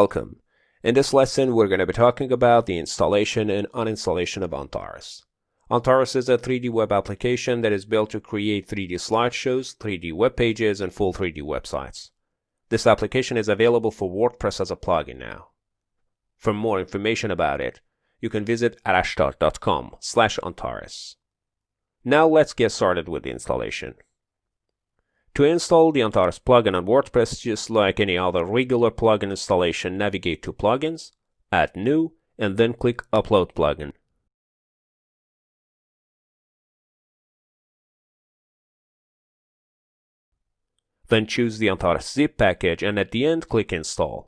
Welcome. In this lesson, we're going to be talking about the installation and uninstallation of Antares. Antares is a 3D web application that is built to create 3D slideshows, 3D web pages, and full 3D websites. This application is available for WordPress as a plugin now. For more information about it, you can visit arashstart.com/Antares. Now let's get started with the installation. To install the Antares plugin on WordPress, just like any other regular plugin installation, navigate to Plugins, Add New, and then click Upload Plugin. Then choose the Antares zip package and at the end click Install.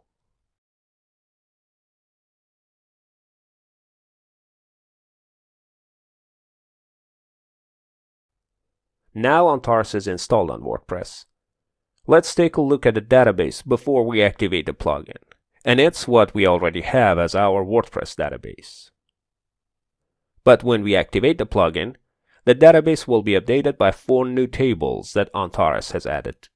Now Antares is installed on WordPress. Let's take a look at the database before we activate the plugin. And it's what we already have as our WordPress database. But when we activate the plugin, the database will be updated by 4 new tables that Antares has added.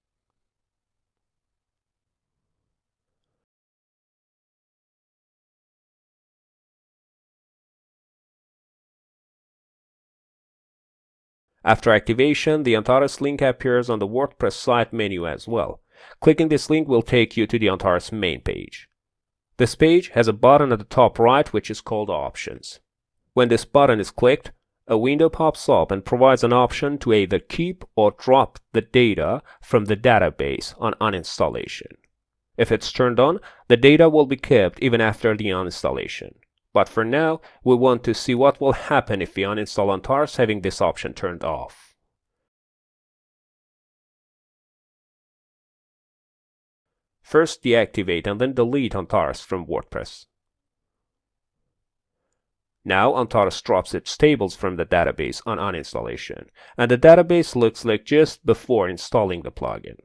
After activation, the Antares link appears on the WordPress site menu as well. Clicking this link will take you to the Antares main page. This page has a button at the top right which is called Options. When this button is clicked, a window pops up and provides an option to either keep or drop the data from the database on uninstallation. If it's turned on, the data will be kept even after the uninstallation. But for now, we want to see what will happen if we uninstall Antares having this option turned off. First deactivate and then delete Antares from WordPress. Now Antares drops its tables from the database on uninstallation, and the database looks like just before installing the plugin.